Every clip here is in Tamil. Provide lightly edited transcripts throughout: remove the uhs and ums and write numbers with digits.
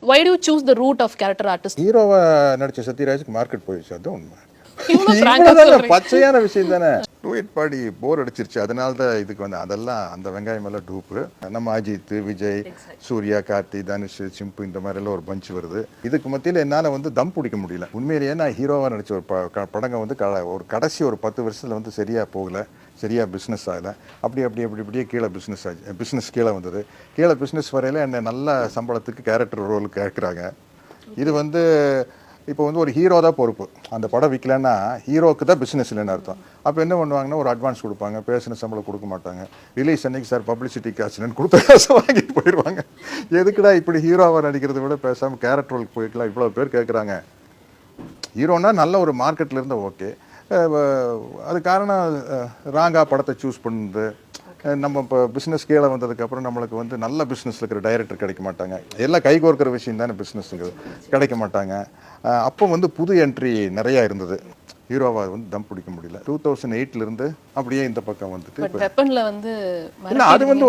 why do you choose the route of character artist? ஹீரோவா நடிச்ச சத்யராஜுக்கு மார்க்கெட் போயிடுச்சு, அது உண்மை. இவ்வளவு பச்சையான விஷயம் தானே. டூயட் பாடி போர் அடிச்சிருச்சு, அதனால தான் இதுக்கு வந்து அதெல்லாம் அந்த வெங்காயம் எல்லாம் டூப்பு. நம்ம அஜித், விஜய், சூர்யா, கார்த்தி, தனுஷ், சிம்பு இந்த மாதிரி எல்லாம் ஒரு பஞ்ச் வருது. இதுக்கு மத்தியில் என்னால் வந்து தம் பிடிக்க முடியல. உண்மையிலேயே நான் ஹீரோவாக நடிச்ச ஒரு படங்க வந்து ஒரு கடைசி ஒரு 10 வருஷத்தில் வந்து சரியாக போகல, சரியாக பிஸ்னஸ் ஆகலை. அப்படியே கீழே பிஸ்னஸ் கீழே வந்தது. கீழே பிஸ்னஸ் வரையில் என்னை நல்ல சம்பளத்துக்கு கேரக்டர் ரோல் கேட்குறாங்க. இது வந்து இப்போ வந்து ஒரு ஹீரோ தான் பொறுப்பு. அந்த படம் விற்கலன்னா ஹீரோக்கு தான் பிஸ்னஸ் இல்லைன்னு அர்த்தம். அப்போ என்ன பண்ணுவாங்கன்னா ஒரு அட்வான்ஸ் கொடுப்பாங்க, பேசின சம்பளம் கொடுக்க மாட்டாங்க. ரிலீஸ் அன்னைக்கு சார் பப்ளிசிட்டி காசுன்னு கொடுத்த காசை வாங்கிட்டு போயிடுவாங்க. எதுக்குடா இப்படி ஹீரோவாக நடிக்கிறத விட பேசாமல் கேரக்டர் ரோலுக்கு போய்க்கலாம், இவ்வளோ பேர் கேட்குறாங்க. ஹீரோனா நல்ல ஒரு மார்க்கெட்டில் இருந்தால் ஓகே. அது காரணம் ராங்கா படத்தை சூஸ் பண்ணுது. நம்ம இப்போ பிஸ்னஸ் கீழே வந்ததுக்கப்புறம் நம்மளுக்கு வந்து நல்ல பிஸ்னஸில் இருக்கிற டைரக்டர் கிடைக்க மாட்டாங்க. எல்லாம் கைகோர்க்கிற விஷயம் தானே பிஸ்னஸுங்கிறது, கிடைக்க மாட்டாங்க. அப்போ வந்து புது என்ட்ரி நிறையா இருந்தது. ஹீரோவா வந்து தம் பிடிக்க முடியல. 2008 அப்படியே இந்த பக்கம் வந்துட்டு இல்லை, அது வந்து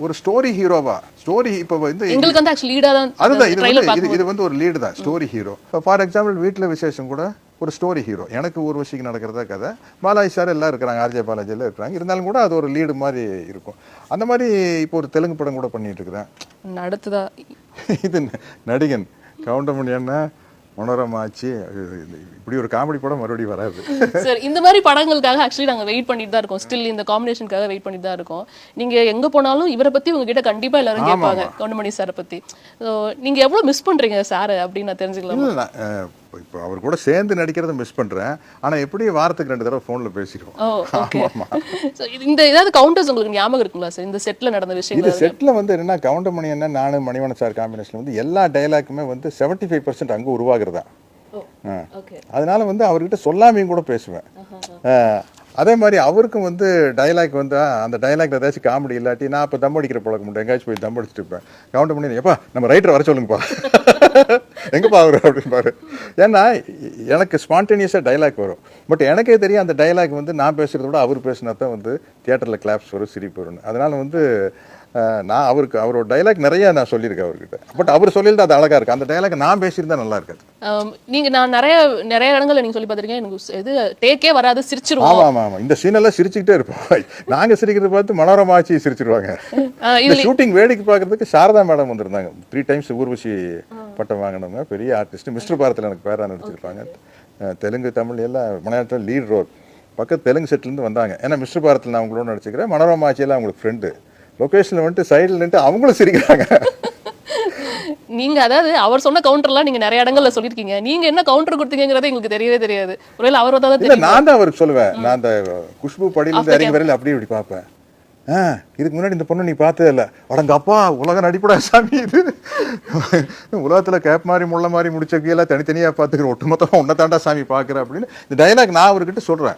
ஒரு ஸ்டோரி ஹீரோவா. ஸ்டோரி இப்போ வந்து அதுதான் இது வந்து ஒரு லீடு தான், ஸ்டோரி ஹீரோ. ஃபார் எக்ஸாம்பிள் வீட்டில் விசேஷம் கூட ஒரு ஸ்டோரி ஹீரோ. எனக்கு ஊர்வசிக்கு நடக்கிறதா கதை. பாலாஜி சார் எல்லாம் இருக்கிறாங்க, ஆர்ஜே பாலாஜி எல்லாம் இருக்கிறாங்க. இருந்தாலும் கூட அது ஒரு லீடு மாதிரி இருக்கும். அந்த மாதிரி இப்போ ஒரு தெலுங்கு படம் கூட பண்ணிட்டு இருக்கிறேன். அடுத்ததா இது நடிகன் கவுண்டமணி அண்ணா, மனோரமா ஆச்சு. இப்படி ஒரு காமெடி படம் மறுபடியும் வராது சார். இந்த மாதிரி படங்களுக்காக ஆக்சுவலி நாங்கள் வெயிட் பண்ணிட்டு தான் இருக்கோம். ஸ்டில் இந்த காம்பினேஷனுக்காக வெயிட் பண்ணிட்டு தான் இருக்கோம். நீங்க எங்க போனாலும் இவரை பத்தி உங்ககிட்ட கண்டிப்பா எல்லாரும் கேட்பாங்க, கவுண்டமணி சாரை பத்தி. நீங்க எவ்வளவு மிஸ் பண்றீங்க சார் அப்படின்னு நான் தெரிஞ்சுக்கலாம். இப்போ அவர் கூட சேர்ந்து நடிக்கிறத மிஸ் பண்றேன். ஆனா எப்படி வாரத்துக்கு 2 தடவை போன்ல பேசிடுவோம். இந்த ஏதாவது கவுண்டர்ஸ் உங்களுக்கு ஞாபகம் இருக்குங்களா சார், இந்த செட்ல நடந்த விஷயம்? இந்த செட்ல வந்து என்னன்னா, கவுண்டமணி என்ன நானும் மணிவண்ணன் சார் காம்பினேஷன்ல வந்து எல்லா டைலாக்குமே வந்து 75% அங்கே உருவாகிறதா. அதனால வந்து அவர்கிட்ட சொல்லாமையும் கூட பேசுவேன். அதே மாதிரி அவருக்கும் வந்து டைலாக் வந்து அந்த டைலாக்ல ஏதாச்சும் காமெடி இல்லாட்டி நான் இப்போ தம் அடிக்கிற பழக்கம் முடியும். எங்கேயாச்சும் போய் தம் அடிச்சுட்டு இருப்பேன். கவுண்ட் பண்ணி எப்பா நம்ம ரைட்டர் வர சொல்லுங்கப்பா, எங்கப்பா அவரு அப்படின்னு பாரு. ஏன்னா எனக்கு ஸ்பான்டேனியஸாக டைலாக் வரும். பட் எனக்கே தெரியும் அந்த டைலாக் வந்து நான் பேசுகிறத விட அவர் பேசினா தான் வந்து தியேட்டரில் கிளாப்ஸ் வரும், சிரிப்பு வரும்னு. அதனால வந்து நான் அவரோட டைலாக் நிறைய நான் சொல்லியிருக்கேன் அவர்கிட்ட. பட் அவர் சொல்லியிருந்தா அது அழகா இருக்கு. அந்த டைலாக் நான் பேசியிருந்தா நல்லா இருக்காது. நான் நிறைய இடங்கள்ல நீங்க சொல்லி பார்த்திருக்கேன், எனக்கு இது டேக்கே வராது, சிரிச்சிருவோம். ஆமா இந்த சீனெல்லாம் சிரிச்சுக்கிட்டே இருப்போம். நாங்க சிரிக்கிறத பார்த்து மனோரமா ஆச்சு சிரிச்சிருவாங்க. ஷூட்டிங் வேடிக்கை பார்க்கறதுக்கு சாரதா மேடம் வந்திருந்தாங்க. 3 டைம்ஸ் ஊர்வசி பட்டம் வாங்கினவங்க, பெரிய ஆர்டிஸ்ட். மிஸ்டர் பாரத்தில் எனக்கு பேரா நடிச்சிருப்பாங்க. தெலுங்கு, தமிழ் எல்லாம் மலையாளத்தில் லீட் ரோல். பக்கத்து தெலுங்கு செட்லேருந்து வந்தாங்க. ஏன்னா மிஸ்டர் பாரத்தில் நான் அவங்களோட நடிச்சுக்கிறேன். மனோரமா ஆச்சியெல்லாம் அவங்களுக்கு ஃப்ரெண்டு. லொகேஷன்ல வந்துட்டு சைடில் நின்று அவங்களும் சிரிக்கிறாங்க. நீங்க அதாவது அவர் சொன்ன கவுண்டர்லாம் நீங்க நிறைய இடங்கள்ல சொல்லிருக்கீங்க. நீங்க என்ன கவுண்டர் கொடுத்தீங்கங்கறது எங்களுக்கு தெரியவே தெரியாது. ஒருவேளை அவர் வந்தா தெரியும். நான் தான் அவருக்கு சொல்லுவேன். நான் அந்த குஷ்பு படியிலிருந்து இறங்கி வரையில அப்படி இப்படி பார்ப்பேன். இதுக்கு முன்னாடி இந்த பொண்ணு நீ பார்த்ததே இல்லை, அடங்க அப்பா உலக நடிப்படா சாமி. இது உலகத்துல கேப் மாதிரி முள்ள மாதிரி முடிச்ச கீழே தனித்தனியா பார்த்துக்கிற ஒட்டுமொத்தமா உன்னை தாண்டா சாமி பார்க்குற அப்படின்னு இந்த டைலாக் நான் அவர்கிட்ட சொல்றேன்.